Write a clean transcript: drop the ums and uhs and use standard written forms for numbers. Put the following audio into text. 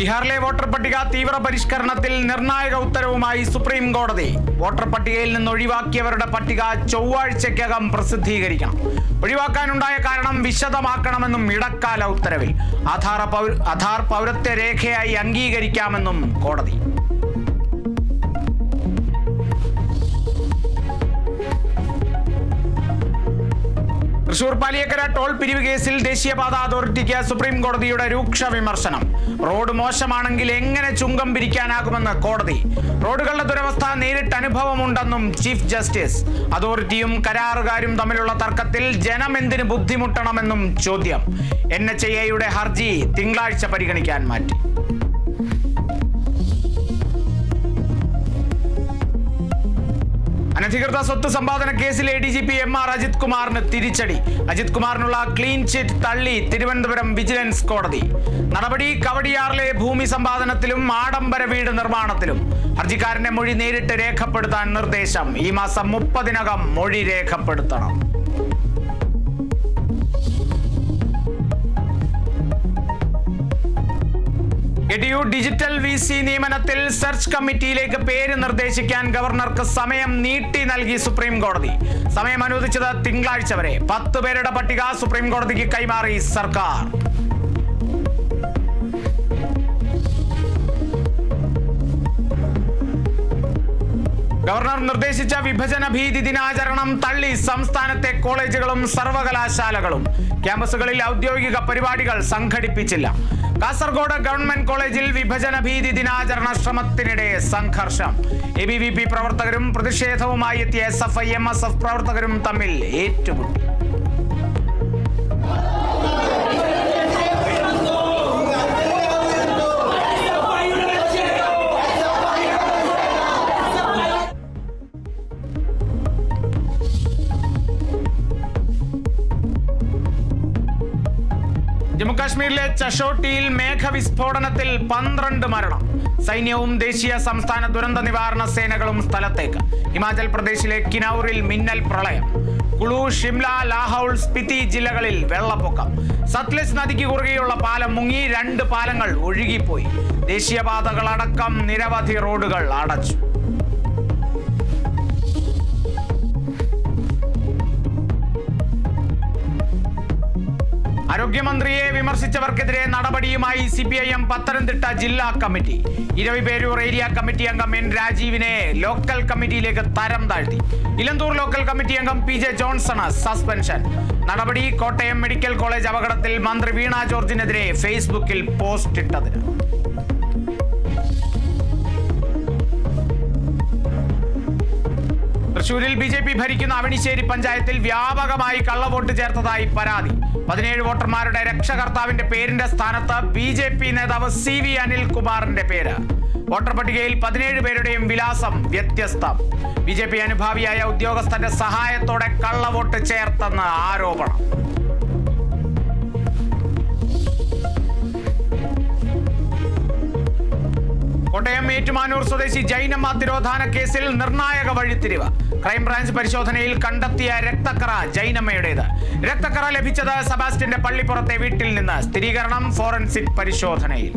ബീഹാറിലെ വോട്ടർ പട്ടിക തീവ്ര പരിഷ്കരണത്തിൽ നിർണായക ഉത്തരവുമായി സുപ്രീം കോടതി. വോട്ടർ പട്ടികയിൽ നിന്ന് ഒഴിവാക്കിയവരുടെ പട്ടിക ചൊവ്വാഴ്ചയ്ക്കകം പ്രസിദ്ധീകരിക്കണം. ഒഴിവാക്കാനുണ്ടായ കാരണം വിശദമാക്കണമെന്നും ഇടക്കാല ഉത്തരവിൽ. ആധാർ പൗരത്വ രേഖയായി അംഗീകരിക്കാമെന്നും കോടതി. തൃശൂർ പാലിയേക്കര ടോൾ പിരിവ് കേസിൽ ദേശീയപാത അതോറിറ്റിക്ക് സുപ്രീം കോടതിയുടെ രൂക്ഷ വിമർശനം. റോഡ് മോശമാണെങ്കിൽ എങ്ങനെ ചുങ്കം പിരിക്കാനാകുമെന്ന് കോടതി. റോഡുകളുടെ ദുരവസ്ഥ നേരിട്ട് അനുഭവമുണ്ടെന്നും ചീഫ് ജസ്റ്റിസ്. അതോറിറ്റിയും കരാറുകാരും തമ്മിലുള്ള തർക്കത്തിൽ ജനം എന്തിന് ബുദ്ധിമുട്ടണമെന്നും ചോദ്യം. NHAIയുടെ ഹർജി തിങ്കളാഴ്ച പരിഗണിക്കാൻ മാറ്റി. അനധികൃത സ്വത്ത് സമ്പാദന കേസിൽ ADGP MR അജിത് കുമാറിന് തിരിച്ചടി. അജിത് കുമാറിനുള്ള ക്ലീൻ ചിറ്റ് തള്ളി തിരുവനന്തപുരം വിജിലൻസ് കോടതി. നടപടി കവടിയാറിലെ ഭൂമി സമ്പാദനത്തിലും ആഡംബര വീട് നിർമ്മാണത്തിലും. ഹർജിക്കാരന്റെ മൊഴി നേരിട്ട് രേഖപ്പെടുത്താൻ നിർദ്ദേശം. ഈ മാസം 30-നകം മൊഴി രേഖപ്പെടുത്തണം. EDU ഡിജിറ്റൽ VC നിയമനത്തിൽ സെർച്ച് കമ്മിറ്റിയിലേക്ക് പേര് നിർദ്ദേശിക്കാൻ ഗവർണർക്ക് സമയം നീട്ടി നൽകി സുപ്രീം കോടതി. സമയം അനുവദിച്ചത് തിങ്കളാഴ്ച വരെ. 10 പേരുടെ പട്ടിക സുപ്രീം കോടതിക്ക് കൈമാറി സർക്കാർ. ഗവർണർ നിർദ്ദേശിച്ച വിഭജന ഭീതി ദിനാചരണം തള്ളി സംസ്ഥാനത്തെ കോളേജുകളും സർവകലാശാലകളും. ക്യാമ്പസുകളിൽ ഔദ്യോഗിക പരിപാടികൾ സംഘടിപ്പിച്ചില്ല. കാസർഗോഡ് ഗവൺമെന്റ് കോളേജിൽ വിഭജന ഭീതി ദിനാചരണ ശ്രമത്തിനിടെ സംഘർഷം. ABVP പ്രവർത്തകരും പ്രതിഷേധവുമായി എത്തിയ SFI MSF പ്രവർത്തകരും തമ്മിൽ ഏറ്റുമുട്ടി. ജമ്മുകാശ്മീരിലെ ചഷോട്ടിയിൽ മേഘവിസ്ഫോടനത്തിൽ 12 മരണം. സൈന്യവും ദേശീയ സംസ്ഥാന ദുരന്ത നിവാരണ സേനകളും സ്ഥലത്തേക്ക്. ഹിമാചൽ പ്രദേശിലെ കിനൌറിൽ മിന്നൽ പ്രളയം. കുളു, ഷിംല, ലാഹൌൾ, സ്പിതി ജില്ലകളിൽ വെള്ളപ്പൊക്കം. സത്ലജ് നദിക്ക് കുറുകെയുള്ള പാലം മുങ്ങി. 2 പാലങ്ങൾ ഒഴുകിപ്പോയി. ദേശീയപാതകളടക്കം നിരവധി റോഡുകൾ അടച്ചു. ആരോഗ്യമന്ത്രിയെ വിമർശിച്ചവർക്കെതിരെ നടപടിയുമായി CPIM പത്തനംതിട്ട ജില്ലാ കമ്മിറ്റി. ഇരവിപേരൂർ ഏരിയ കമ്മിറ്റി അംഗം N രാജീവിനെ ലോക്കൽ കമ്മിറ്റിയിലേക്ക് തരം താഴ്ത്തി. ഇലന്തൂർ ലോക്കൽ കമ്മിറ്റി അംഗം PJ ജോൺസണ് സസ്പെൻഷൻ. നടപടി കോട്ടയം മെഡിക്കൽ കോളേജ് അപകടത്തിൽ മന്ത്രി വീണ ജോർജിനെതിരെ ഫേസ്ബുക്കിൽ പോസ്റ്റ് ഇട്ടതിന്. തൃശൂരിൽ BJP ഭരിക്കുന്ന അവണിശ്ശേരി പഞ്ചായത്തിൽ വ്യാപകമായി കള്ളവോട്ട് ചേർത്തതായി പരാതി. 17 വോട്ടർമാരുടെ രക്ഷകർത്താവിന്റെ പേരിന്റെ സ്ഥാനത്ത് BJP നേതാവ് CV അനിൽകുമാറിന്റെ പേര്. വോട്ടർ പട്ടികയിൽ 17 പേരുടെയും വിലാസം വ്യത്യസ്തം. BJP അനുഭാവിയായ ഉദ്യോഗസ്ഥന്റെ സഹായത്തോടെ കള്ളവോട്ട് ചേർത്തെന്ന് ആരോപണം. കോട്ടയം ഏറ്റുമാനൂർ സ്വദേശി ജൈനമ്മ തിരോധാന കേസിൽ നിർണായക വഴിത്തിരിവ്. ക്രൈംബ്രാഞ്ച് പരിശോധനയിൽ കണ്ടെത്തിയ രക്തക്കറ ജൈനമ്മയുടേത്. രക്തക്കറ ലഭിച്ചത് സെബാസ്റ്റ്യന്റെ പള്ളിപ്പുറത്തെ വീട്ടിൽ നിന്ന്. സ്ഥിരീകരണം ഫോറൻസിക് പരിശോധനയിൽ.